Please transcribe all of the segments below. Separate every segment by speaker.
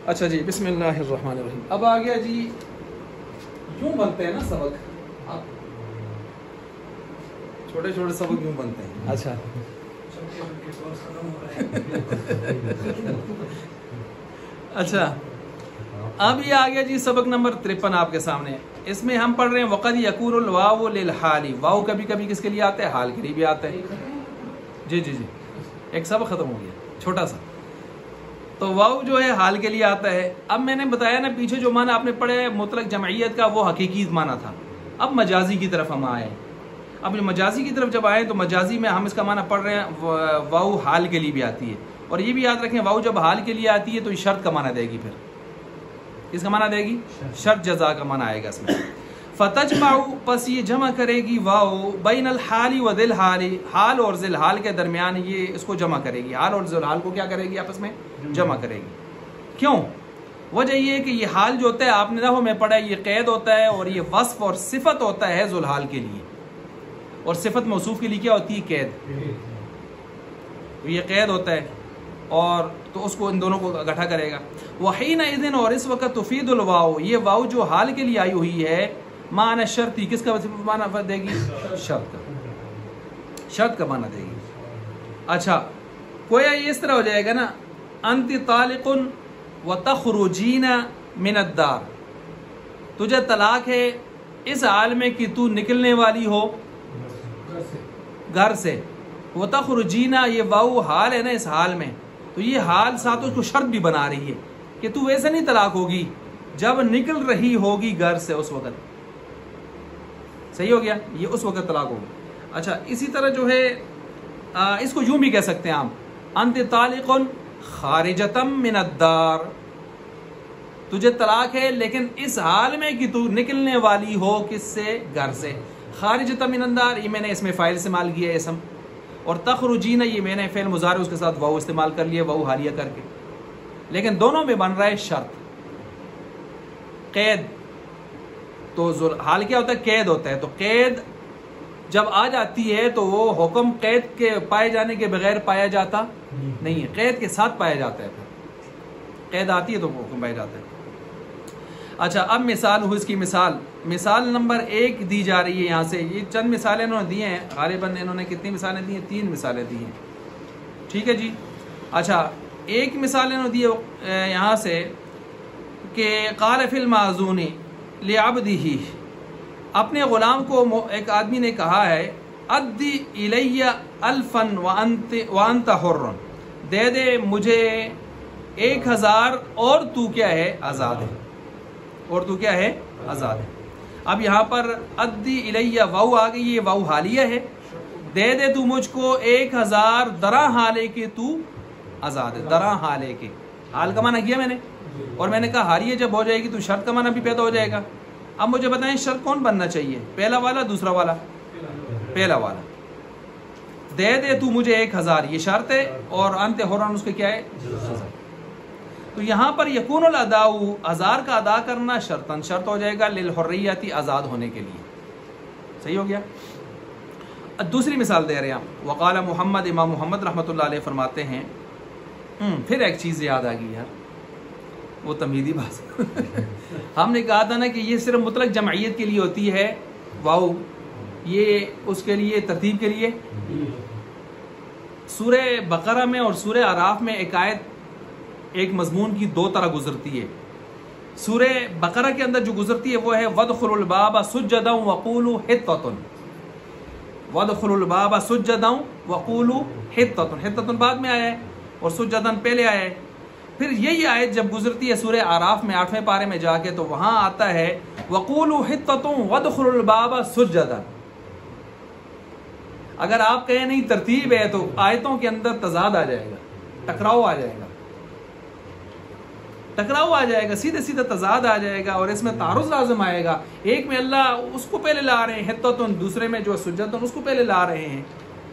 Speaker 1: अच्छा जी, बिस्मिल्लाहिर्रहमानिर्रहीम। अब आ गया जी, यूँ बनते हैं ना सबक, छोटे छोटे सबक यूँ बनते हैं। अच्छा अच्छा, अब ये आ गया जी सबक नंबर 53 आपके सामने। इसमें हम पढ़ रहे हैं वक़द यकूनुल वाउ लिल हाली। वाउ कभी कभी किसके लिए आता है? हाल के लिए भी आता है। जी जी जी, एक सबक ख़त्म हो गया छोटा सा। तो वाउ जो है हाल के लिए आता है। अब मैंने बताया ना पीछे जो माना आपने पढ़े मुतलक जमइयत का, वो हकीकी माना था। अब मजाजी की तरफ हम आए। अब मजाजी की तरफ जब आए तो मजाजी में हम इसका माना पढ़ रहे हैं वाउ हाल के लिए भी आती है। और ये भी याद रखें, वाउ जब हाल के लिए आती है तो शर्त का माना देगी। फिर इसका माना देगी शर्त जजा का माना आएगा इसमें। फतजमाउ, पस ये जमा करेगी वाउ बैनल हाली व दिल हाली, हाल और जिल हाल के दरमियान ये इसको जमा करेगी। हाल और जिल हाल को क्या करेगी? आपस में जमा करेगी। क्यों? वजह ये है कि ये हाल जो होता है, आपने नहू में पढ़ा है, ये कैद होता है और ये वस्फ और सिफत होता है जुलहाल के लिए। और सिफत मौसूफ के लिए क्या होती है? कैद। तो ये कैद होता है और तो उसको इन दोनों को इकट्ठा करेगा। वही न इदिन, और इस वक्त तुफीदुल वाउ, ये वाउ जो हाल के लिए आई हुई है, माना शर्ती, किसका माना देगी? शर्त का, शर्त का माना देगी। अच्छा, कोया ये इस तरह हो जाएगा ना, अंति तालिकुन व तखरुजीना मिनद्दार, तुझे तलाक है इस हाल में कि तू निकलने वाली हो घर से। वो तखरुजीना, ये वाउ हाल है ना इस हाल में, तो ये हाल साथ उसको शर्त भी बना रही है कि तू वैसे नहीं तलाक होगी जब निकल रही होगी घर से, उस वक्त। सही हो गया, ये उस वक्त तलाक होगी। अच्छा, इसी तरह जो है इसको यूं भी कह सकते हैं आप, अंत तालिकुन खारिजतम मिनद्दार, तुझे तलाक है लेकिन इस हाल में कि तू निकलने वाली हो किससे? घर से। खारिजतम मिनद्दार, ये मैंने इसमें फाइल इस्तेमाल किया है इसम। और तखरुजीना, ये मैंने फेल मुजारे उसके साथ वाउ इस्तेमाल कर लिया, वाउ हालिया करके। लेकिन दोनों में बन रहा है शर्त, कैद। तो हाल क्या होता है? कैद होता है। तो कैद जब आ जाती है तो वो हुक्म कैद के पाए जाने के बगैर पाया जाता नहीं है, कैद के साथ पाया जाता है। फिर कैद आती है तो हुक्म पाया जाता है। अच्छा, अब मिसाल हुई, इसकी मिसाल नंबर 1 दी जा रही है यहाँ से। ये चंद मिसालें इन्होंने दी हैं, गालिबन इन्होंने कितनी मिसालें दी हैं? 3 मिसालें दी हैं। ठीक है जी। अच्छा, एक मिसाल इन्होंने दी है यहाँ से कि क़ाल फ़िल माज़ूनी लिअब्दिही, अपने ग़ुलाम को एक आदमी ने कहा है, अद्दी इलैया अल्फन व अंत हुर्रन, दे दे मुझे 1000 और तू क्या है? आज़ाद है। और तू क्या है? आज़ाद है। अब यहाँ पर अद्दी इलैया वाउ आ गई, ये वाउ हालिया है। दे दे तू मुझको 1000 दरा हाले के तू आज़ाद है। दरा हाले के, हाल का माना किया मैंने, और मैंने कहा हालिया जब हो जाएगी तो शर्त का माना भी पैदा हो जाएगा। अब मुझे बताएं शर्त कौन बनना चाहिए? पहला वाला, दूसरा वाला? पहला वाला। दे दे तू मुझे 1000, ये शर्त है, और अंत हुर्रन उसके क्या है? तो यहाँ पर यकूनुल अदाउ, 1000 का अदा करना शर्तन शर्त हो जाएगा लिल हुर्रियती, आज़ाद होने के लिए। सही हो गया। दूसरी मिसाल दे रहे हैं हम। वक़ाला मोहम्मद, इमाम मोहम्मद रहमतुल्लाह अलैह फरमाते हैं, फिर एक चीज़ याद आ गई यार, वो तमहीदी बात हमने कहा था ना कि ये सिर्फ मुतलक जमइयत के लिए होती है वाउ, ये उसके लिए तरतीब के लिए। सूरे बकरा में और सूरे आराफ में एक आयत, एक मजमून की 2 तरह गुजरती है। सूरे बकरा के अंदर जो गुजरती है वो है वदखुलुल बाबा सुज्जदन वक़ूलू हित्ततुन, वदखुलुल बाबा सुज्जदन वक़ूलू हित्ततुन। हित्ततुन बाद में आया है और सुज्जदन पहले आया है। फिर यही आयत जब गुजरती है सूरे आराफ में 8वें पारे में जाके, तो वहां आता है वक़ूलू हित्ततुन वदखुलुल बाबा सुज्जदन। अगर आप कहें नहीं तरतीब है तो आयतों के अंदर तजाद आ जाएगा, टकराव आ जाएगा, टकराव आ जाएगा, सीधे सीधे तजाद आ जाएगा और इसमें तारुज़ लाज़िम आएगा। एक में अल्लाह उसको पहले ला रहे हैं हित्ततुन, दूसरे में जो सुज्जतुन उसको पहले ला रहे हैं।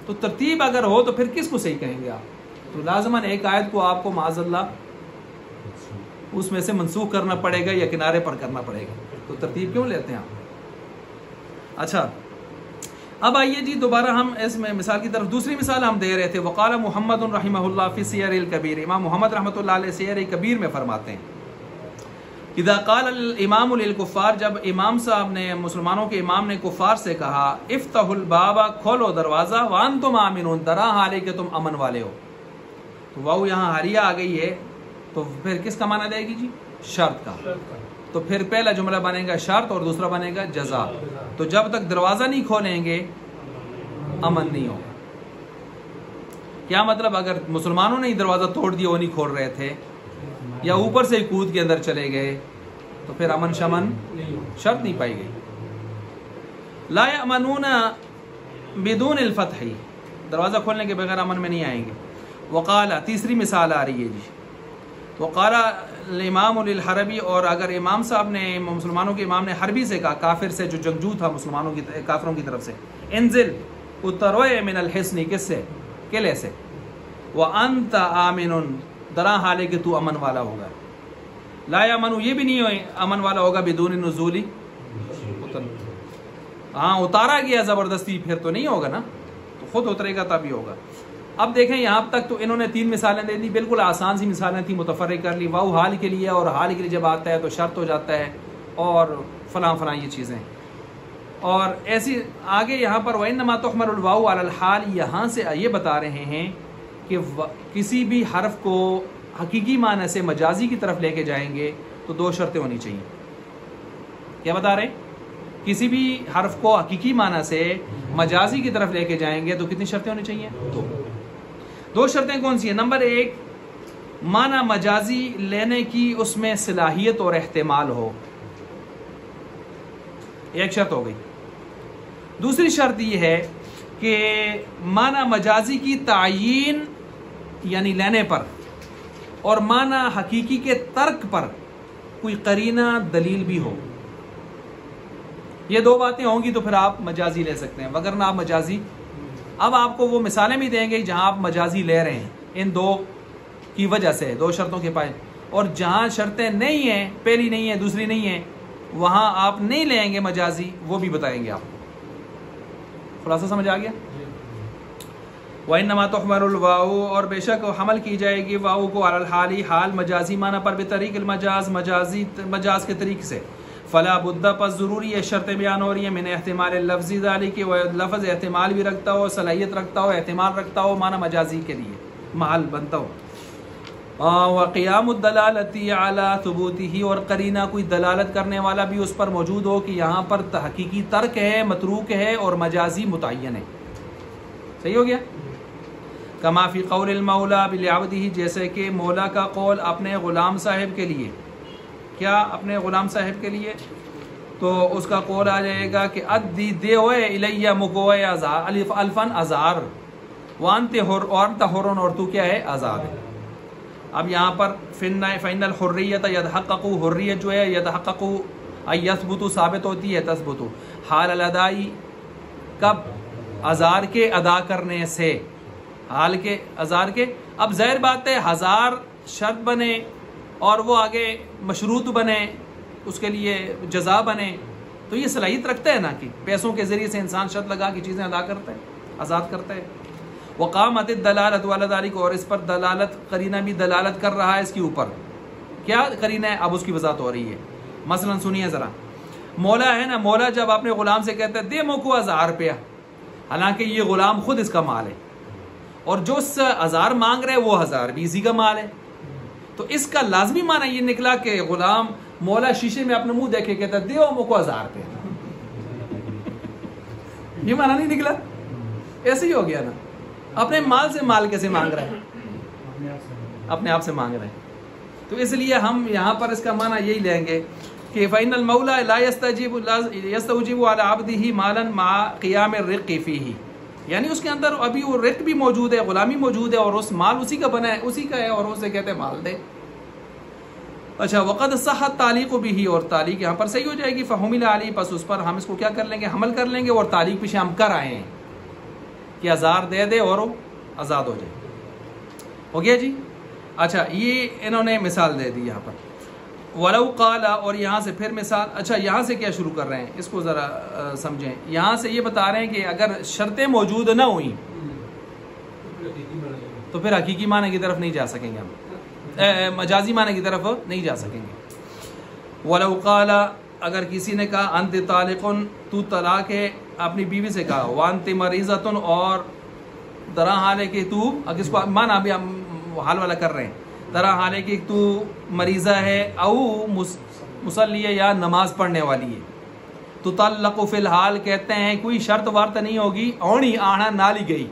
Speaker 1: तो तरतीब अगर हो तो फिर किसको सही कहेंगे आप? तो लाज़िमन एक आयत को आपको माज़अल्लाह उसमें से मनसूख करना पड़ेगा या किनारे पर करना पड़ेगा। तो तरतीब क्यों लेते हैं आप? अच्छा, अब आइए जी दोबारा हम इसमें मिसाल की तरफ। दूसरी मिसाल हम दे रहे थे, वक़ाला मुहम्मद रहिमहुल्लाह फ़ी सियर अल कबीर, इमाम मोहम्मद रहमतुल्लाह अलैह सियर कबीर में फरमाते हैं, इदा क़ाल इमाम लिल कुफ़ार, जब इमाम साहब ने, मुसलमानों के इमाम ने कुफ़ार से कहा इफ्तहुल बाबा, खोलो दरवाज़ा, वान तुम आमिनून, दरा हाले के तुम अमन वाले हो। तो वाऊ यहाँ हारिया आ गई है, तो फिर किसका माना देगी जी? शर्त का। तो फिर पहला जुमला बनेगा शर्त और दूसरा बनेगा जज़ा। तो जब तक दरवाज़ा नहीं खोलेंगे अमन नहीं होगा। क्या मतलब? अगर मुसलमानों ने ही दरवाज़ा तोड़ दिया, वो नहीं खोल रहे थे, या ऊपर से कूद के अंदर चले गए, तो फिर अमन शमन शर्त नहीं पाई गई। ला यअमनूना बिदून अल फत्ह, दरवाज़ा खोलने के बगैर अमन में नहीं आएंगे। वक़ाला, तीसरी मिसाल आ रही है जी, वक़ाला इमाम लिल हरबी, और अगर इमाम साहब ने, मुसलमानों के इमाम ने हरबी से कहा, काफिर से जो जंगजू था मुसलमानों की, काफिरों की तरफ से, इंजिल, उतरोए मिनल हिस्नी, किससे? किले से, व अंत आमिनुन, दरा हाले कि तू अमन वाला होगा। ला यअमनु, ये भी नहीं हो अमन वाला होगा, बिदून नुज़ूली, हाँ उतारा गया ज़बरदस्ती, फिर तो नहीं होगा ना, तो खुद उतरेगा तभी होगा। अब देखें यहाँ तक तो इन्होंने 3 मिसालें दे दी, बिल्कुल आसान सी मिसालें थी, मुतफर्रिक कर ली। वाऊ हाल के लिए, और हाल के लिए जब आता है तो शर्त हो जाता है, और फलां फलां ये चीज़ें। और ऐसी आगे यहाँ पर वइन्नमा तुहमलुल वाऊ अलल हाल, यहाँ से ये बता रहे हैं कि किसी भी हर्फ को हकीकी माने से मजाजी की तरफ लेके जाएंगे तो 2 शर्तें होनी चाहिए। क्या बता रहे हैं? किसी भी हर्फ को हकीकी माना से मजाजी की तरफ लेके जाएंगे तो कितनी शर्तें होनी चाहिए? 2 शर्तें कौन सी है? नंबर 1, माना मजाजी लेने की उसमें सलाहियत और एहतिमाल हो, एक शर्त हो गई। दूसरी शर्त यह है कि माना मजाजी की तायीन यानी लेने पर, और माना हकीकी के तर्क पर कोई करीना दलील भी हो। ये 2 बातें होंगी तो फिर आप मजाजी ले सकते हैं, वगरना आप मजाजी, अब आपको वो मिसालें भी देंगे जहां आप मजाजी ले रहे हैं इन 2 की वजह से, 2 शर्तों के पाए, और जहां शर्तें नहीं हैं, पहली नहीं है दूसरी नहीं है, वहां आप नहीं लेंगे मजाजी, वो भी बताएंगे आपको। खुलासा समझ आ गया? वइन्नमा तुहमलुल वाऊ, और बेशक हमल की जाएगी वाऊ को अलल हाली, हाल मजाजी माना पर, बेतरीक़िल मजाज, मजाज के तरीके से। फला बुद्दा, पर ज़रूरी है, शर्त बयान हो रही है, मैंने एहतिमाल लफ्ज़ी दाली के, लफ्ज़ एहतिमाल भी रखता हो, सलाहियत रखता हो, एहतिमाल रखता हो, माना मजाजी के लिए महल बनता हो। व क़ियामुद दलालती अला सुबूतिही, और करीना कोई दलालत करने वाला भी उस पर मौजूद हो कि यहाँ पर तहकीकी तर्क है, मतरूक है, और मजाजी मुतय्यन है। सही हो गया? कमा फ़ी क़ौलिल मौला बिलअब्दिही, जैसे कि मौला का कौल अपने ग़ुलाम साहिब के लिए। क्या? अपने ग़ुलाम साहिब के लिए। तो उसका कौल आ जाएगा कि अद्दी दे ओए इलैया मुकोए अल्फन अज़ार, वानते हुर्रन, और तू क्या है? आज़ाद है। अब यहाँ पर फ़ैनल हुर्रियत यदहक़्क़ु, हुर्रियत जो है यदहक़्क़ु यस्बुतु, साबित होती है, तस्बुतु हाल अदाई, कब? अज़ार के अदा करने से, हाल के अज़ार के। अब ज़ाहिर बात है, हज़ार शर्त बने और वो आगे मशरूत बने, उसके लिए जज़ा बने, तो ये सलाहियत रखता है ना कि पैसों के ज़रिए से इंसान शर्त लगा की चीज़ें अदा करता है, आज़ाद करता है। वक़ामत दलालत वाला दालिक, और इस पर दलालत, करीना भी दलालत कर रहा है इसके ऊपर। क्या करीना है? अब उसकी वज़ाहत हो रही है। मसलन सुनिए ज़रा, मौला है ना, मौला जब अपने ग़ुलाम से कहता है दे मोको 1000 रुपया, हालांकि ये ग़ुलाम खुद इसका माल है, और जो 1000 मांग रहे वो 1000 भी इसी का माल है, तो इसका लाजमी माना ये निकला कि ग़ुलाम मौला शीशे में अपना मुंह देखे कहता दे मोको 1000 रुपया, ये माना नहीं निकला? ऐसे ही हो गया ना, अपने माल से माल कैसे मांग रहा है? अपने आप से मांग रहे हैं। तो इसलिए हम यहाँ पर इसका माना यही लेंगे कि फ़इनल मौला ला यस्तौजिबु अला अब्दिही मालन मा क़ियाम रिक़्क़ि फ़ीही, यानी उसके अंदर अभी वो रिक़्क़ भी मौजूद है, ग़ुलामी मौजूद है, और उस माल उसी का बना है, उसी का है, और उसे कहते हैं माल दे। अच्छा, वक़द सह्हत तालीक़ बिही, और तालीक़ यहाँ पर सही हो जाएगी। फ़हुमिल अलैहि, बस उस पर हम इसको क्या कर लेंगे? हमल कर लेंगे, और तालीक़ पीछे हम कर आए हैं कि 1000 दे दे और वो आज़ाद हो जाए। हो गया जी? अच्छा, ये इन्होंने मिसाल दे दी यहाँ पर। वलौ क़ाला, और यहाँ से फिर मिसाल। अच्छा, यहाँ से क्या शुरू कर रहे हैं, इसको ज़रा समझें। यहाँ से ये बता रहे हैं कि अगर शर्तें मौजूद ना हुई तो फिर हकीकी माने की तरफ नहीं जा सकेंगे हम, मजाजी माने की तरफ नहीं जा सकेंगे। वलौ क़ाला, अगर किसी ने कहा अंत तालिकुन, तू तलाक है अपनी बीवी से कहा, वांति मरीज़तुन, और दरा हाल है कि तू, अगर इसको मान अभी हम हाल वाला कर रहे हैं, दरा हाल है कि तू मरीज़ा है, औ मुसल्ली है, या नमाज पढ़ने वाली है। तो तल्लक़ु फ़िलहाल कहते हैं कोई शर्त वार्त नहीं होगी, औनी आना नाली गई।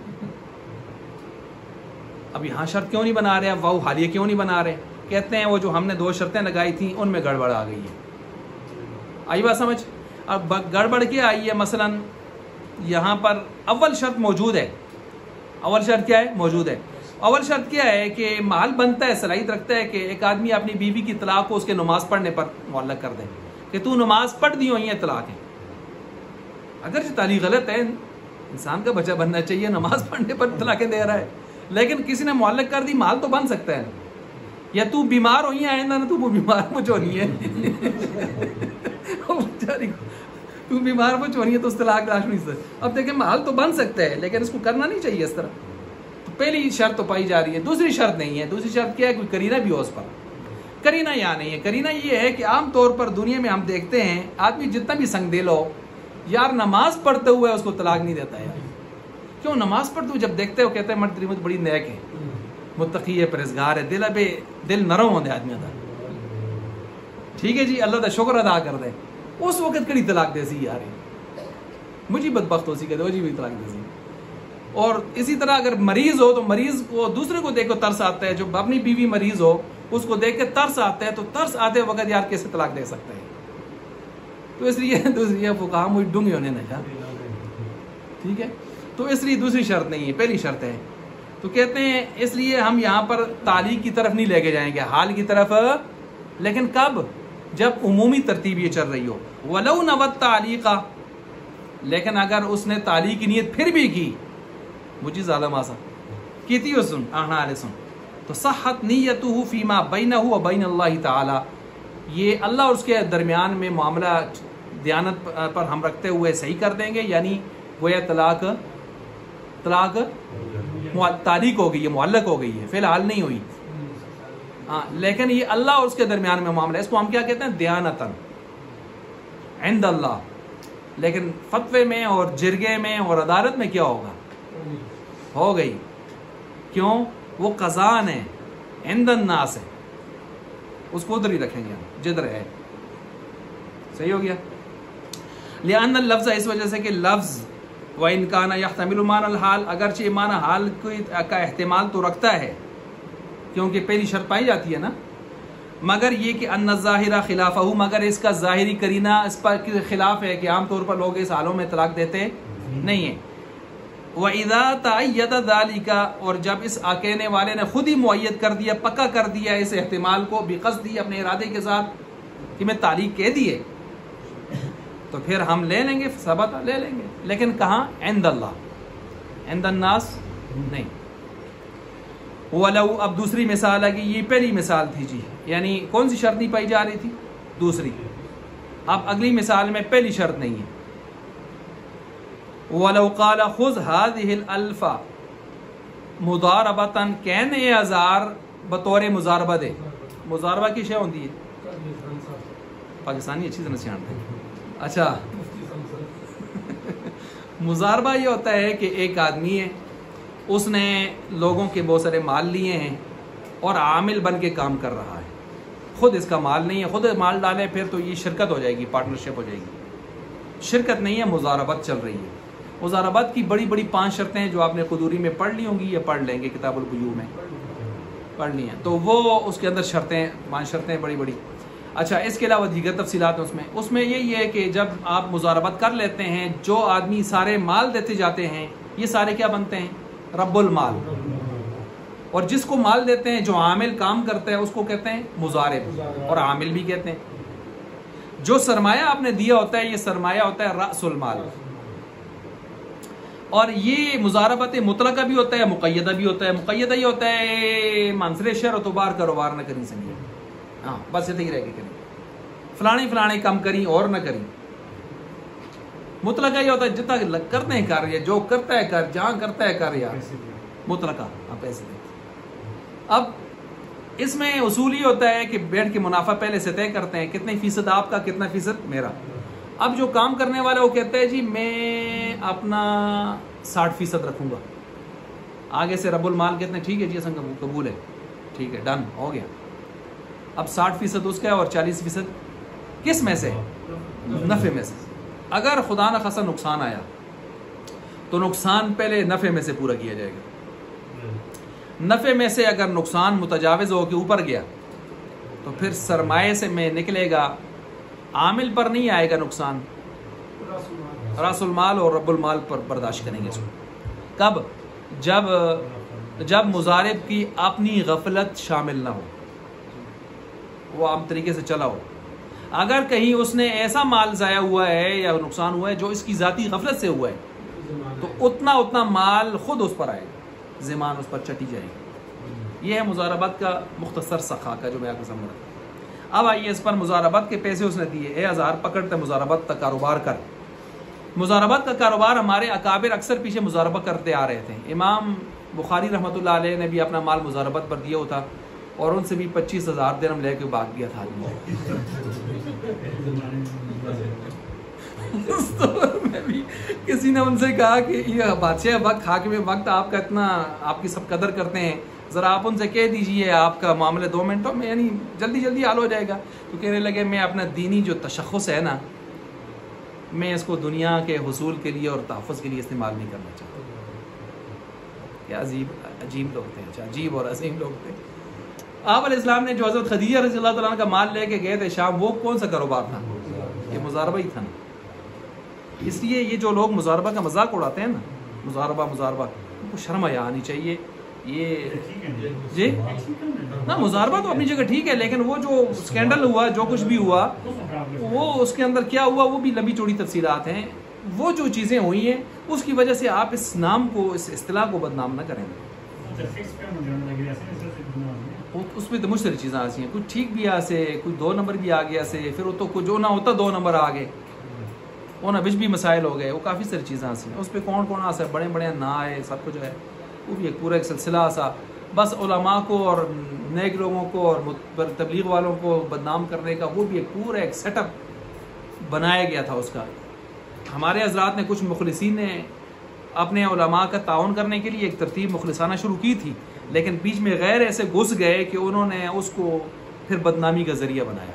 Speaker 1: अब यहाँ शर्त क्यों नहीं बना रहे, अब वाह हालिया क्यों नहीं बना रहे? कहते हैं वो जो हमने 2 शर्तें लगाई थी उनमें गड़बड़ आ गई है। आई बात समझ? अब गड़बड़ क्या आई है? मसलन यहाँ पर अव्वल शर्त मौजूद है। अव्वल शर्त क्या है? मौजूद है। अव्वल शर्त क्या है कि माल बनता है, सलाहियत रखता है कि एक आदमी अपनी बीवी की तलाक को उसके नमाज पढ़ने पर मुअल्लक कर दे कि तू नमाज पढ़ दी हो, ये तलाक है। अगर जो तालीम गलत है, इंसान का बच्चा बनना चाहिए, नमाज पढ़ने पर तलाकें दे रहा है, लेकिन किसी ने मुअल्लक कर दी, माल तो बन सकता है। या तू बीमार हो, या आइंदा ना तू वो बीमार मुझ होनी है तू बीमार मुझ होनी है तो उस तलाक लाश नहीं सकता। अब देखें माल तो बन सकता है, लेकिन इसको करना नहीं चाहिए इस तरह। तो पहली शर्त तो पाई जा रही है। दूसरी शर्त नहीं है। दूसरी शर्त क्या है? कोई करीना भी हो उस पर। करीना यहाँ नहीं है। करीना ये है कि आम तौर पर दुनिया में हम देखते हैं आदमी जितना भी संगदेल हो, यार नमाज पढ़ते हुए उसको तलाक नहीं देता यार। क्यों? नमाज पढ़ते हुए जब देखते हो कहते हैं मर्द तेरी मुझ बड़ी नेक है, मुत्तकी है, परहेज़गार है, दिल नरम होंगे आदमी का। ठीक है जी, अल्लाह का शुक्र अदा कर दे। उस वक्त कड़ी तलाक देसी यार, मुझे बदबख्त होसी कहते हो जी भी तलाक देसी। और इसी तरह अगर मरीज हो तो मरीज को दूसरे को देखो तरस आता है। जो अपनी बीवी मरीज हो उसको देख के तरस आता है, तो तरस आते वक्त यार कैसे तलाक दे सकते हैं? तो इसलिए दूसरी फुकाहा मुझे डूंगी होने ना। ठीक है, तो इसलिए दूसरी शर्त नहीं है, पहली शर्त है। तो कहते हैं इसलिए हम यहाँ पर तालीक की तरफ नहीं लेके जाएंगे, हाल की तरफ। लेकिन कब? जब उमूमी तरतीब ये चल रही हो। वलौ नवत तालीका, लेकिन अगर उसने तालीक की नीयत फिर भी की, मुझे ज़ालिम आसा की थी सुन आना सुन, तो सह्हत नियतुहु फीमा बैनहु व बैन अल्लाह ताला, ये अल्लाह और उसके दरमियान में मामला दयानत पर हम रखते हुए सही कर देंगे। यानी गोया तारीक हो गई है, मुअल्लक हो गई है, फिलहाल नहीं हुई। हाँ, लेकिन ये अल्लाह और उसके दरमियान में मामला है। इसको हम क्या कहते हैं? दयानतन इंद अल्लाह। लेकिन फतवे में और जिरगे में और अदालत में क्या होगा? हो गई। क्यों? वो कज़ान है, इंदन नास है, उसको उधर ही रखेंगे हम जिधर है। सही हो गया। लिअन्न लफ्ज़, इस वजह से कि लफ्ज़ व इनकाना यहतमिलु मानल हाल, अगरचे माना हाल का एहतिमाल तो रखता है, क्योंकि पहली शर्त पाई जाती है ना, मगर ये कि अन्ना ज़ाहिरा खिलाफहु, मगर इसका ज़ाहिरी करीना इस पर के खिलाफ है कि आम तौर पर लोग इस हालों में तलाक देते नहीं है। व इज़ा तअय्यद ज़ालिका, और जब इस कहने वाले ने खुद ही मुअय्यद कर दिया, पक्का कर दिया इस एहतिमाल को, बिक़स्दी, अपने इरादे के साथ कि मैं तालीक कह दिए, तो फिर हम ले लेंगे, सबत ले लेंगे। लेकिन कहाँ? इंदल्लाह, इंदन्नास नहीं। वलौ, अब दूसरी मिसाल आ गई। ये पहली मिसाल थी जी, यानी कौन सी शर्त नहीं पाई जा रही थी? दूसरी। अब अगली मिसाल में पहली शर्त नहीं है। वलौ क़ाला खुज़ हाज़िहिल अल्फ़ा मुज़ारबतन, कहने ये हज़ार बतौर मुज़ारबा दे। मुज़ारबा की शय होती है पाकिस्तानी अच्छी तरह से जानते हैं। अच्छा मुज़ारबा ये होता है कि एक आदमी है, उसने लोगों के बहुत सारे माल लिए हैं और आमिल बन के काम कर रहा है, खुद इसका माल नहीं है, खुद माल डाले फिर तो ये शिरकत हो जाएगी, पार्टनरशिप हो जाएगी। शिरकत नहीं है, मुज़ारबत चल रही है। मुज़ारबत की बड़ी बड़ी 5 शर्तें हैं जो आपने खुदूरी में पढ़ ली होंगी या पढ़ लेंगे, किताबुल बुयू में पढ़ ली हैं। तो वो उसके अंदर शर्तें, 5 शर्तें बड़ी बड़ी। अच्छा, इसके अलावा दीगर तफसीलात उसमें यही है कि जब आप मुज़ारबत कर लेते हैं, जो आदमी सारे माल देते जाते हैं, ये सारे क्या बनते हैं? रब्बुल माल। और जिसको माल देते हैं, जो आमिल काम करता है, उसको कहते हैं मुज़ारिब, और आमिल भी कहते हैं। जो सरमाया आपने दिया होता है, ये सरमाया होता है रअसुल माल। और ये मुज़ारबत मुतलका भी होता है, मुक़य्यदा भी होता है। मुक़य्यदा ये होता है मंसरे शर और तुबार कारोबार न करी सही, हाँ बस इतना ही रह गए, फलाने फलाने कम करी और न करी। मुतलका ये होता है जितना करते हैं कर, या जो करता है कर, जहाँ करता है कर यार, मुतलका हाँ पैसे दे। अब इसमें उसूल ही होता है कि बैठ के मुनाफा पहले से तय करते हैं, कितने फीसद आपका, कितना फीसद मेरा। अब जो काम करने वाला वो कहता है जी मैं अपना 60% रखूंगा, आगे से रब्बुल माल कहते हैं ठीक है जी असं कबूल है, ठीक है डन हो गया। अब 60% उसका है और 40% किस में से, नफे में से। अगर खुदा न खासा नुकसान आया तो नुकसान पहले नफे में से पूरा किया जाएगा। नफे में से अगर नुकसान मुतजाविज हो के ऊपर गया तो फिर सरमाए से में निकलेगा, आमिल पर नहीं आएगा नुकसान, रासुल माल और रब्बुल माल पर बर्दाश्त करेंगे इसको। कब? जब मुजारिब की अपनी गफलत शामिल ना हो, वो आम तरीके से चला हो। अगर कहीं उसने ऐसा माल ज़ाया हुआ है या नुकसान हुआ है जो इसकी ज़ाती गफलत से हुआ है तो उतना माल खुद उस पर आएगा, ज़िमान उस पर चटी जाएगी। ये है मुजारबत का मुख्तसर सा खाका जो मैं आपको समझ रहा। अब आइए इस पर मुजारबत के पैसे उसने दिए, 1000 पकड़ते मुजारबत का कारोबार कर। मुजारबत का कारोबार हमारे अकाबिर अक्सर पीछे मुजारबा करते आ रहे थे। इमाम बुखारी रहमतुल्लाह अलैह ने भी अपना माल मुजारबत पर दिया होता और उनसे भी 25,000 दिरहम लेके भाग गया था मैं भी किसी ने उनसे कहा कि ये बादशाह वक्त हाकिम वक्त आपका इतना, आपकी सब कदर करते हैं, ज़रा आप उनसे कह दीजिए आपका मामले 2 मिनटों में यानी जल्दी हल हो जाएगा। तो कहने लगे मैं अपना दीनी जो तशख़्ख़ुस है ना, मैं इसको दुनिया के हुसूल के लिए और तहफ़्फ़ुज़ के लिए इस्तेमाल नहीं करना चाहता। क्या अजीब लोग थे, अच्छा अजीब और अजीम लोग थे। आप अलैहिस्सलाम ने जो हज़रत खदीजा रज़ियल्लाहु तआला अन्हा का माल लेके गए थे शाम, वो कौन सा कारोबार था? ये मुजारबा ही था ना। इसलिए ये जो लोग मुजारबा का मजाक उड़ाते हैं ना, मुजारबा उनको शर्म आया आनी चाहिए। ये जी ना, मुजारबा तो अपनी जगह ठीक है, लेकिन वो जो स्कैंडल हुआ, जो कुछ भी हुआ, वो उसके अंदर क्या हुआ वो भी लंबी चौड़ी तफसीलात हैं। वो जो चीज़ें हुई हैं उसकी वजह से आप इस नाम को, इस इस्तिलाह को बदनाम न करें। उसमें तो मुश्तरी चीज़ें आती हैं, कुछ ठीक भी आ से, कुछ 2 नंबर भी आ गया से, फिर वो तो कुछ जो ना होता 2 नंबर आ गए, वो ना बिच भी मसाइल हो गए, वो काफ़ी सारी चीज़ें आती हैं। उस पर कौन आ सकता, बड़े ना आए, सब कुछ है, वो भी एक पूरा एक सिलसिला सा। बस उलमा को और नेक लोगों को और तबलीग वालों को बदनाम करने का वो भी एक पूरा एक सेटअप बनाया गया था उसका। हमारे हज़रात ने, कुछ मुखलिसीन ने अपने उलमा का ताउन करने के लिए एक तरतीब मुखलिसाना शुरू की थी, लेकिन बीच में गैर ऐसे घुस गए कि उन्होंने उसको फिर बदनामी का ज़रिया बनाया,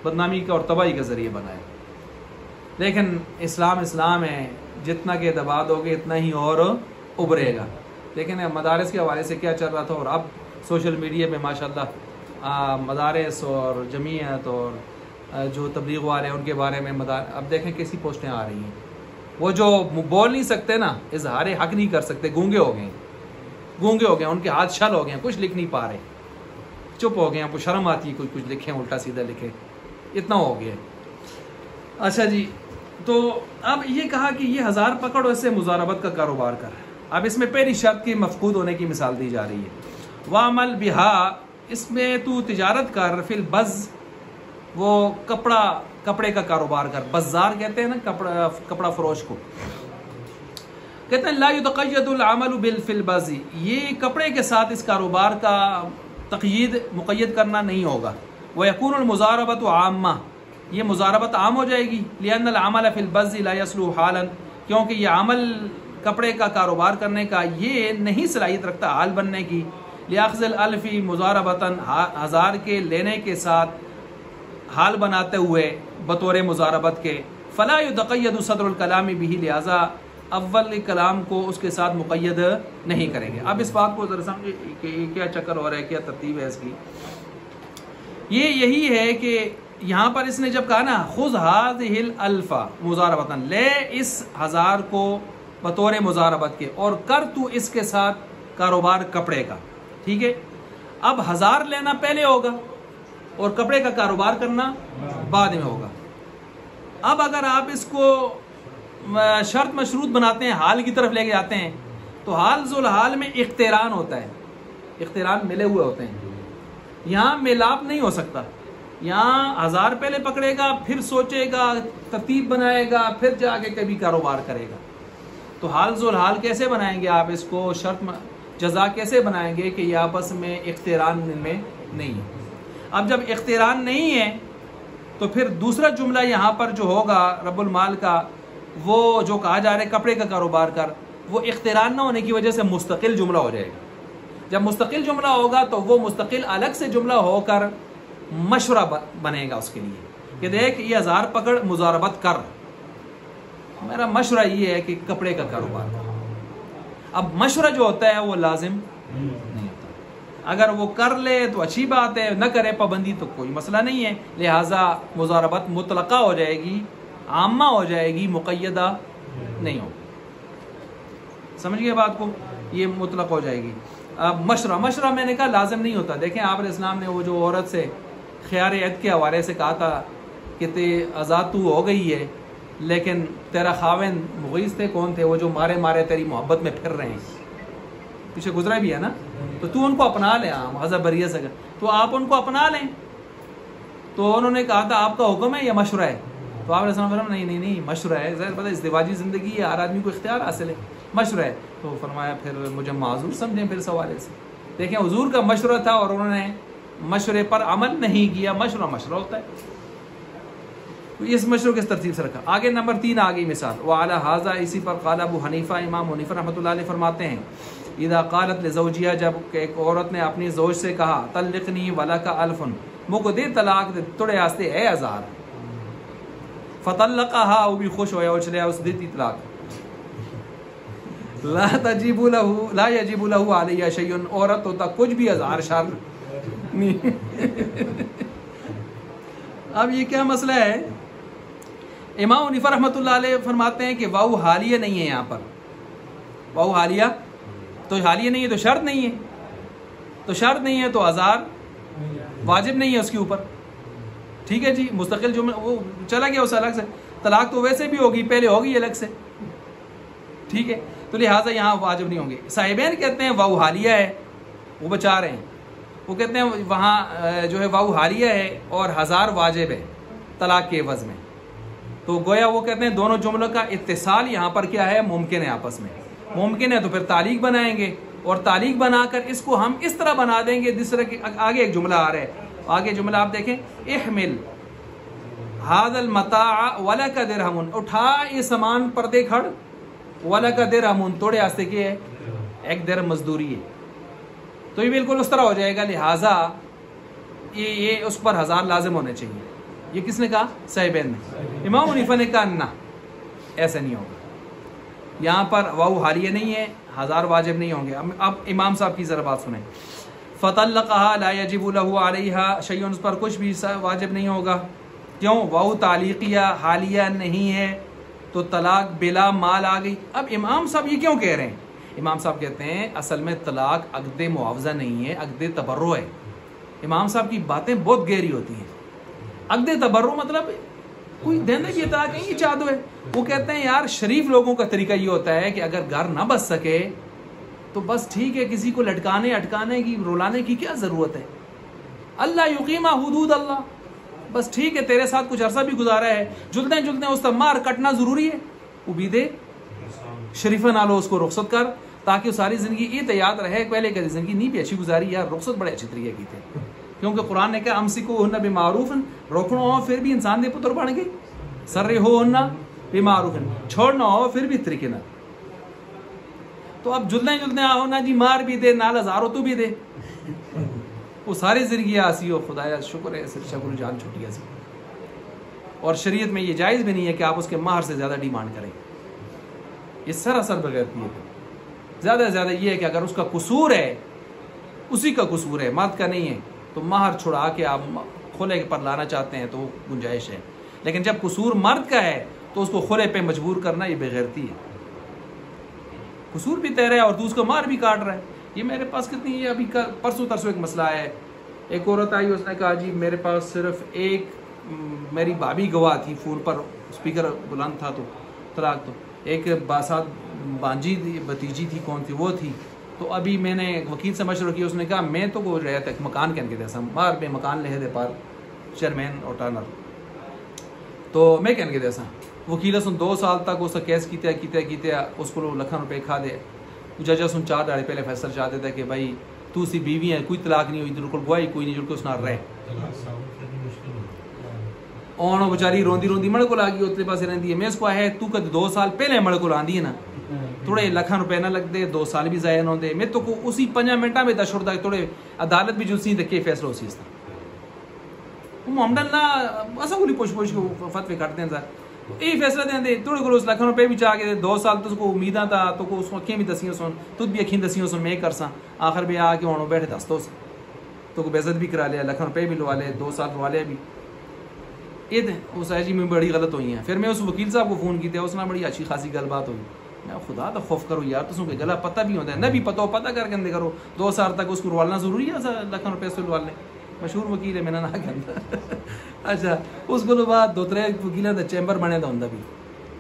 Speaker 1: बदनामी का और तबाही का ज़रिया बनाया। लेकिन इस्लाम है, जितना के दबा दोगे इतना ही और उभरेगा। लेकिन मदारस के हवाले से क्या चल रहा था, और अब सोशल मीडिया में माशाल्लाह मदारस और जमीयत और जो तबलीग वाले हैं उनके बारे में अब देखें कैसी पोस्टें आ रही हैं। वो जो बोल नहीं सकते ना, इजहार हक नहीं कर सकते, गूंगे हो गए, उनके हाथ छल हो गए, कुछ लिख नहीं पा रहे, चुप हो गए, आपको शर्म आती है कुछ लिखें, उल्टा सीधा लिखें, इतना हो गया। अच्छा जी, तो अब ये कहा कि ये 1000 पकड़ और इससे मुजारबत का कारोबार कर। अब इसमें पहली शर्त की मफकूद होने की मिसाल दी जा रही है। वामल बिहा, इसमें तू तिजारत कर, फिल बज़, वो कपड़े का कारोबार कर। बज़ार कहते हैं ना कपड़ा फरोश को, कहते हैं ला युतक़य्यदुल अमलु बिल फिल बज़ी, ये कपड़े के साथ इस कारोबार का मुक़य्यद करना नहीं होगा। व यकूनुल मुज़ारबतु आम्मा, ये मुजारबत आम हो जाएगी। लिअन्नल अमल फिल बज़्ज़ि ला यसलु हालन, क्योंकि ये अमल कपड़े का कारोबार करने का ये नहीं सलाहियत रखता हाल बनने की। लिअख़्ज़िल अल्फ़ी मुजारबतन, 1000 के लेने के साथ हाल बनाते हुए बतौर मुजारबत के। फ़ला युतक़य्यदु सदरुल कलामी बिही, लिहाजा अव्वल कलाम को उसके साथ मुक़य्यद नहीं करेंगे। अब इस बात को ज़रा समझिए कि क्या चक्कर हो रहा है, क्या तरतीब है इसकी। ये यही है कि यहाँ पर इसने जब कहा ना खुज़ हाज़िहिल अल्फ़ा मुजारबतन, ले इस 1000 को बतौर मुजारबत के और कर तू इसके साथ कारोबार कपड़े का, ठीक है। अब 1000 लेना पहले होगा और कपड़े का कारोबार करना बाद में होगा। अब अगर आप इसको शर्त मशरूत बनाते हैं, हाल की तरफ लेके जाते हैं, तो हाल जुल हाल में इख्तिरान होता है, इख्तिरान मिले हुए होते हैं। यहाँ मिलाप नहीं हो सकता। यहाँ 1000 पहले पकड़ेगा, फिर सोचेगा, तरतीब बनाएगा, फिर जाके कभी कारोबार करेगा। तो हाल जुल हाल कैसे बनाएंगे आप इसको? शर्त जज़ा कैसे बनाएंगे कि ये आपस में इख्तिरान में नहीं है। अब जब इख्तिरान नहीं है तो फिर दूसरा जुमला यहाँ पर जो होगा रब्बुल माल का, वो जो कहा जा रहा है कपड़े का कारोबार कर, वो इख्तिरान ना होने की वजह से मुस्तकिल जुमला हो जाएगा। जब मुस्तकिल जुमला होगा तो वो मुस्तकिल अलग से जुमला होकर मशवरा बनेगा उसके लिए कि देख ये हज़ार पकड़ मुजारबत कर, मेरा मशवरा ये है कि कपड़े का कारोबार कर। अब मशवरा जो होता है वो लाजिम नहीं होता, अगर वो कर ले तो अच्छी बात है, न करे पाबंदी तो कोई मसला नहीं है। लिहाजा मुजारबत मुतलका हो जाएगी, आमा हो जाएगी, मुक़य्यदा नहीं होगी। समझ गए बात को, ये मुतलक हो जाएगी। अब मशवरा मैंने कहा लाजिम नहीं होता। देखें आप इस्लाम ने वो जो औरत से ख़ियार अद के हवाले से कहा था कि ते आज़ाद तू हो गई है, लेकिन तेरा खाविन मुग़ीज़ थे, कौन थे वो जो मारे मारे तेरी मोहब्बत में फिर रहे हैं, पीछे गुजरा भी है ना, तो तू उनको अपना ले। हज़रत बरिया से तो आप उनको अपना लें। तो उन्होंने कहा था आपका हुक्म है या मशवरा है? तो आपने फरमाया नहीं मशवरा है, ज़ाहिर पता इज़्दिवाजी ज़िंदगी है, हर आदमी को इख्तियार हासिल है, मशवरा है। तो फरमाया फिर मुझे माज़ूर समझें फिर सवाल से। देखें हुजूर का मशवरा था और उन्होंने मशवरे पर अमल नहीं किया। मशवरा होता है, तो इस मशवरे को किस तरतीब से रखा। आगे नंबर 3 आ गई मिसाल, व अला हाज़ा, इसी पर क़ाल अबू हनीफ़ा, इमाम हनीफ़ा रहमतुल्लाह अलैह फरमाते हैं, इदा क़ालत लिज़ौजिहा, जब एक औरत ने अपनी ज़ौज से कहा, तल्लिक़नी वलका अल्फ़ुन, मुझको दे तलाक दे, तोड़े आस्ते है 1000, फ़तल्लक़हा, वो भी खुश होया और चले उस देती तलाक। ला यजीबु लहू अलैहा शैउन, औरत होता कुछ भी 1000 शर नहीं। अब ये क्या मसला है? इमाम हनीफ़ा रहमतुल्लाह अलैह फरमाते हैं कि वाऊ हालिया नहीं है। यहाँ पर वाऊ हालिया, तो हालिया नहीं है तो शर्त नहीं है, तो शर्त नहीं है तो 1000 वाजिब नहीं है उसके ऊपर। ठीक है जी, मुस्तकिल जुमला वो चला गया उस अलग से। तलाक तो वैसे भी होगी, पहले होगी अलग से, ठीक है, तो लिहाजा यहाँ वाजिब नहीं होंगे। साहिबैन कहते हैं वाऊ हालिया है, वो बचा रहे हैं, वो कहते हैं वहाँ जो है वाऊ हालिया है और 1000 वाजिब है तलाक के एवज़ में। तो गोया वो कहते हैं दोनों जुमलों का इत्तिसाल यहाँ पर क्या है, मुमकिन है, आपस में मुमकिन है। तो फिर तालीक बनाएंगे और तालीक बनाकर इसको हम इस तरह बना देंगे जिस तरह की आगे एक जुमला आ रहा है। आगे जुमला आप देखें, इहमिल हादल मता वलका दिरहमुन, उठा ये सामान पर दे खड़, वलका दिरहमुन, तोड़े आस्ते की है, एक दिरहम मजदूरी है। तो ये बिल्कुल उस तरह हो जाएगा। लिहाजा ये उस पर 1000 लाजिम होने चाहिए। ये किसने कहा? साहिबैन ने। इमाम हनीफा ने कहा ना, ऐसा नहीं होगा, यहाँ पर वाऊ हालिया नहीं है, 1000 वाजिब नहीं होंगे। अब इमाम साहब की ज़रा बात सुने, फ़तल्लक़हा ला यजिबु लहू अलैहा शैउन, उस पर कुछ भी वाजिब नहीं होगा। क्यों? वाऊ तालीक़िया हालिया नहीं है, तो तलाक बिला माल आ गई। अब इमाम साहब ये क्यों कह रहे हैं? इमाम साहब कहते हैं असल में तलाक अक़द मुआवज़ा नहीं है, अक़द तबर्रो है। इमाम साहब की बातें बहुत गहरी होती हैं। अक़द तबर्रो मतलब कोई देने की तलाक नहीं, चाहते है। वो कहते हैं यार शरीफ लोगों का तरीका ये होता है कि अगर घर ना बच सके तो बस ठीक है, किसी को लटकाने अटकाने की रुलाने की क्या ज़रूरत है। अल्लाह युकीमा हुदूद अल्लाह, बस ठीक है, तेरे साथ कुछ अरसा भी गुजारा है, जुलते जुलते उस पर मार कटना ज़रूरी है, वो भी दे शरीफा ना लो, उसको रुखसत कर, ताकि सारी ज़िंदगी ये याद रहे पहले कभी ज़िंदगी नहीं भी अच्छी गुजारी यार, रुखसत बड़े अच्छे तरीके की थे। क्योंकि कुरान ने कहा अमसिकुहुन्ना बिमारूफ़िन, रोकना हो फिर भी इंसान दे पुत्र बन गई, सर्रिहुन्ना बिमारूफ़िन, छोड़ना हो फिर भी तरीके ना। तो अब जुलते जुलते आओ ना जी, मार भी दे, नाल हज़ारों तो भी दे, वो सारी ज़िंदगी आसी हो, खुदाया शुक्र है सिर्फ शकुल जान छुट्टियाँ से। और शरीयत में ये जायज़ भी नहीं है कि आप उसके महर से ज़्यादा डिमांड करें, ये सरासर बगैरती है। ज़्यादा से ज़्यादा ये है कि अगर उसका कसूर है, उसी का कसूर है, मर्द का नहीं है, तो महर छुड़ा के आप खुले पर लाना चाहते हैं तो गुंजाइश है। लेकिन जब कसूर मर्द का है तो उसको खुले पे मजबूर करना ये बेगैरती है। कसूर भी तय रहा है और तू उसको मार भी काट रहा है। ये मेरे पास कितनी, ये अभी परसों तरसों एक मसला है, एक औरत आई, उसने कहा जी मेरे पास सिर्फ एक मेरी भाभी गवाह थी, फ़ोन पर स्पीकर बुलंद था, तो तलाक, तो एक बासात बांजी भतीजी थी, कौन थी वो थी। तो अभी मैंने वकील से मशवरा किया, उसने कहा मैं तो बोल रहा था मकान कहने के जैसा मार पे मकान ले दे पार चेयरमैन और टर्नर, तो मैं कहने के जैसा वकील सुन 2 साल तक उसका केस कीते उसको लखन रुपये खा दे, जज सुन 4 दाड़े पहले फैसला चाहते थे कि भाई तू सी बीवी है, कोई तलाक नहीं हुई, तेरे को गवाही कोई नहीं, जुड़ के उसना रहे और बेचारी रोंदी रोंदी मड़ को लागी उतले पास रहती है। मैं इसको है तू कद 2 साल पहले मड़ को लांदी है ना, थोड़े लखन रुपए ना लगते, 2 साल भी जाया ना होते, मैं तो को उसी 5 मिनटा में दशुरदा थोड़े अदालत भी जुलसी के फैसला उसी मोहम्मद ना असा बोली पुछ पुछ को फतवे काटते हैं सर ये फैसला देंदे थोड़े को लखन रुपए भी चाह के 2 साल तो उसको उम्मीदा था तो को उसको अखियां भी दसियों सुन तुद भी अखियां दसियों सुन मैं करसा आखिर भी आके वहाँ बैठे दस्तों से तो को बेइज्जत भी करा लिया, लखन रुपए भी लवा ले, 2 साल लवा लिया भी ये थे उस जी में बड़ी गलत हुई है। फिर मैं उस वकील साहब को फ़ोन की थे, उसने बड़ी अच्छी खासी गलबात हुई। मैं खुदा तो खौफ करो यार, तुम गला पता भी होता है ना भी पता हो पता करके अंदे करो, 2 साल तक उसको रुवालना ज़रूरी है, लखन रुपये से रुवाल मशहूर वकील है मैंने ना कहता अच्छा उसको बाद 2-3 वकील का चैम्बर बने था उनका भी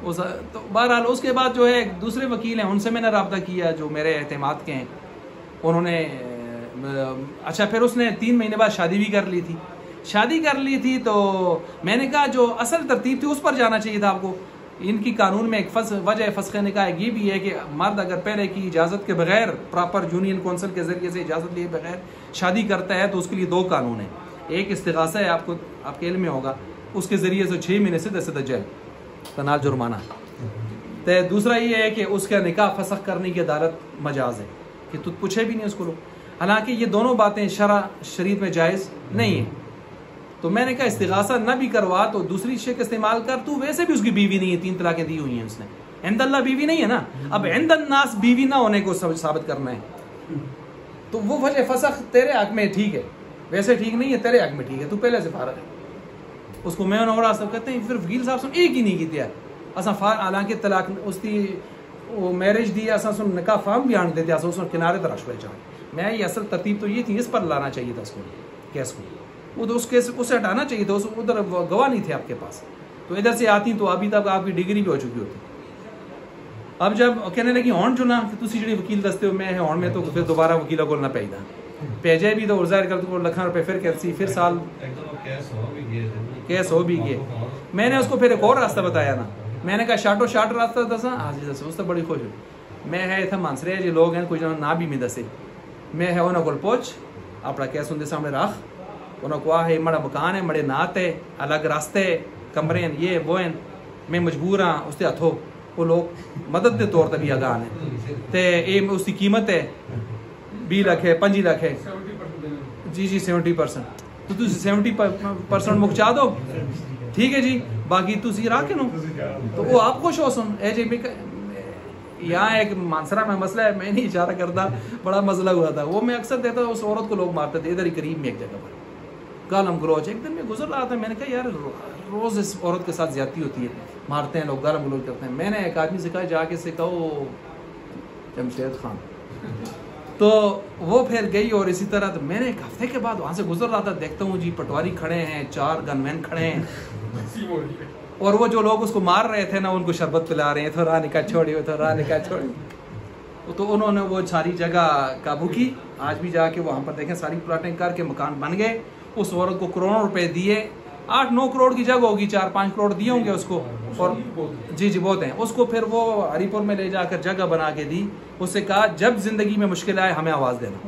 Speaker 1: उस तो बहरहाल उसके बाद जो है दूसरे वकील हैं उनसे मैंने रब्ता किया जो मेरे एतमाद के हैं, उन्होंने अच्छा फिर उसने 3 महीने बाद शादी भी कर ली थी। शादी कर ली थी तो मैंने कहा जो असल तरतीब थी उस पर जाना चाहिए था आपको। इनकी कानून में एक वजह फस्खे निकाह ये भी है कि मर्द अगर पहले की इजाज़त के बगैर प्रॉपर यूनियन कौंसिल के ज़रिए से इजाज़त लिए बगैर शादी करता है तो उसके लिए 2 कानून है। एक इस्तिगासा है, आपको आपके इल्म में होगा, उसके ज़रिए से 6 महीने से जेल तनाल जुर्माना। तो दूसरा ये है कि उसका निकाह फसख करने की अदालत मजाज है कि तू पूछे भी नहीं उसको लोग, हालांकि ये दोनों बातें शरीयत में जायज़ नहीं है। तो मैंने कहा इस्तिगासा न भी करवा तो दूसरी शेख इस्तेमाल कर, तू वैसे भी उसकी बीवी नहीं है, 3 तलाकें दी हुई हैं उसने, इंदल्ला बीवी नहीं है ना, अब इंदन्नास बीवी ना होने को साबित करना है तो वो वजह फसख तेरे हक में ठीक है, वैसे ठीक नहीं है, तेरे हक में ठीक है, तू पहले से फारग है। उसको मैं और सब कहते हैं, फिर वकील साहब सुन एक ही नहीं की असा हालांकि तलाक उसकी वो मैरिज दी असा सुन निकाह फार्म भी आन देते उस किनारे तरह शुरू चाहे। मैं ये असल तरतीब तो ये थी, इस पर लाना चाहिए था उसको केस को, वो तो उस केस उसे हटाना चाहिए था, उधर गवाह नहीं थे आपके पास, तो इधर से आती तो अभी तक आपकी डिग्री भी हो चुकी होती। अब जब कहने लगी हॉर्न चुना कि तुम जी वकील दसते हो मैं हॉर्न में, तो फिर दोबारा वकील को ना पैदा भेजे भी तो जाहिर कर तो लखन रुपये फिर कैसी फिर साल केस हो भी गए। मैंने उसको फिर एक और रास्ता बताया ना, मैंने कहा शार्ट रास्ता दसा, हाँ जी दसो, उससे बड़ी खुश हुई। मैं है इतना मानसरे जो लोग हैं कुछ ना भी में दसे, मैं है उन्होंने को पहुँच अपना केस उनके सामने रख, उन्होंने कहा है मड़ा मकान है, मड़े नात है, अलग रास्ते कमरे हैं, ये वो हैं, मैं मजबूर हाँ उसके हथों, वो लोग मदद के तौर पर भी आगान है, तो ये उसकी कीमत है 20 लाख है 25 लाख है जी 70%, तो तुम 70% मुकचा दो, ठीक है जी, बाकी तुम रख नो, तो वो आप खुश हो सुन ए जी। यहाँ एक मानसरा में मसला है, मैं नहीं इशारा करता, बड़ा मसला हुआ था, वो मैं अक्सर देता उस औरत को लोग मारते थे इधर ही करीब में एक जगह पर, गालम गलोच। एक दिन मैं गुजर रहा था, मैंने कहा यार रोज़ इस औरत के साथ ज्यादती होती है, मारते हैं लोग, गालम गलोच करते हैं। मैंने एक आदमी से कहा जाके से कहो जमशेद खान, तो वो फिर गई और इसी तरह। तो मैंने 1 हफ्ते के बाद वहाँ से गुजर रहा था, देखता हूँ जी पटवारी खड़े हैं, 4 गनमैन खड़े हैं और वो जो लोग उसको मार रहे थे ना उनको शरबत पिला रहे हैं, तो राह निकाह छोड़ी, तो राह निकाह छोड़ी। तो उन्होंने वो सारी जगह काबू की, आज भी जाके वहाँ पर देखें सारी प्लाटिंग करके मकान बन गए। उस औरत को करोड़ों रुपए दिए, 8-9 करोड़ की जगह होगी, 4-5 करोड़ दिए होंगे उसको, और जी बहुत हैं। उसको फिर वो हरिपुर में ले जाकर जगह बना के दी, उससे कहा जब जिंदगी में मुश्किल आए हमें आवाज देना।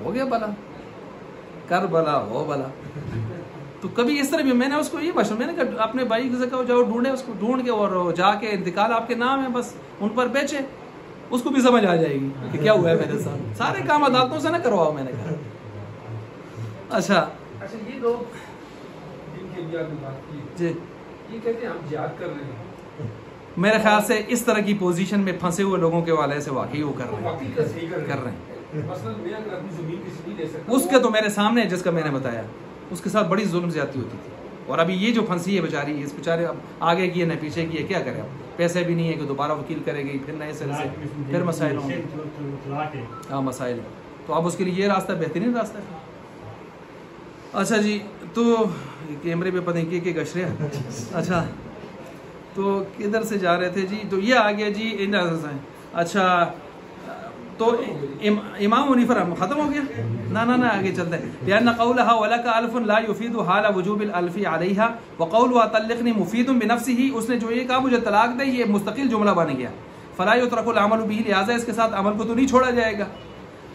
Speaker 1: हो गया भला, कर भला हो भला। तो कभी इस तरह भी मैंने उसको ये मशवरा, मैंने कहा अपने भाई से कहो जाओ ढूंढे, उसको ढूंढ के और जाके इंतकाल आपके नाम है बस उन पर बेचे, उसको भी समझ आ जाएगी कि क्या हुआ है मेरे साथ। सारे काम अदालतों से ना करवाओ, मैंने कहा। अच्छा
Speaker 2: ये लोग जिनके भी आपने बात की
Speaker 1: जी,
Speaker 2: ये कहते हैं हम जिहाद कर रहे हैं,
Speaker 1: मेरे ख्याल से इस तरह की पोजीशन में फंसे हुए लोगों के वाले से वाकई वो कर रहे हैं। उसके तो मेरे सामने जिसका मैंने बताया उसके साथ बड़ी जुल्म ज्यादती होती थी, और अभी ये जो फंसी है बेचारी, इस बेचारे अब आगे की है न पीछे की है, क्या करे, अब पैसे भी नहीं है कि दोबारा वकील करेगी, फिर नए सिरे से फिर मसाइल होंगे। हाँ मसाइल, तो अब उसके लिए ये रास्ता बेहतरीन रास्ता है। अच्छा जी, तो कैमरे पे पता नहीं के गश रहे। अच्छा तो किधर से जा रहे थे जी, तो ये आ गया जी। अच्छा तो इमाम हनीफा खत्म हो गया ना ना ना आगे चलते हैं। लिअन्न क़ौलहा वलका अल्फ़ुन ला युफ़ीदु हाल वुजूबिल अल्फ़ी अलैहा व क़ौलुहा तल्लिक़नी मुफ़ीदुन बिनफ़्सिही, उसने जो ये कहा मुझे तलाक दे, ये मुस्तकिल जुमला बन गया। फ़ला युतरकुल अमलु बिही, लिहाजा इसके साथ अमल को तो नहीं छोड़ा जाएगा।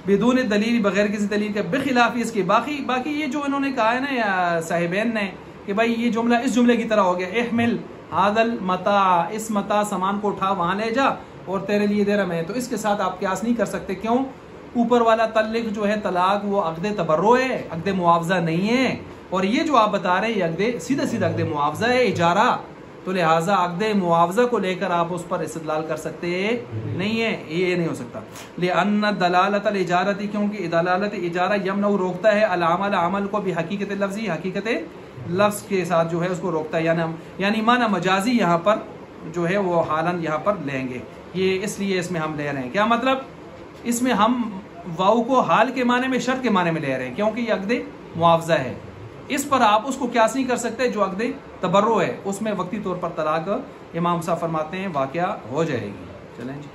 Speaker 1: बिदून दलील, बगैर किसी दलील के, बिखिलाफ़ इसके बाकी ये जो इन्होंने कहा है ना साहिबैन ने कि भाई ये जुमला इस जुमले की तरह हो गया, इहमिल हादल मता, इस मता सामान को उठा वहां ले जा और तेरे लिए दे रहा मैं, तो इसके साथ आप क्यास नहीं कर सकते। क्यों? ऊपर वाला तल्लिक जो है तलाक वो अक़दे तबर्रो है, अक़दे मुआवजा नहीं है, और ये जो आप बता रहे हैं ये अक़दे सीधा सीधा अक़दे मुआवजा है, इजारा, तो लिहाजा अक़दे मुआवजा को लेकर आप उस पर इस्तदलाल कर सकते नहीं है, ये नहीं हो सकता। लिअन्न दलालत अल इजारती, क्योंकि दलालत इजारा यमनउ रोकता है अल अमल, अमल को भी हकीकत लफ्ज़ी, हकीकत लफ्ज़ के साथ जो है उसको रोकता है, यानी माना मजाजी यहाँ पर जो है वो हालन यहाँ पर लेंगे, ये इसलिए इसमें हम ले रहे हैं। क्या मतलब? इसमें हम वाउ को हाल के माने में, शर्त के माने में ले रहे हैं, क्योंकि ये अक़दे मुआवजा है। इस पर आप उसको क्यास नहीं कर सकते जो अक़दे तबर्रो है, उसमें वक्ती तौर पर तलाक इमाम साहब फरमाते हैं वाक़या हो जाएगी। चलें जी।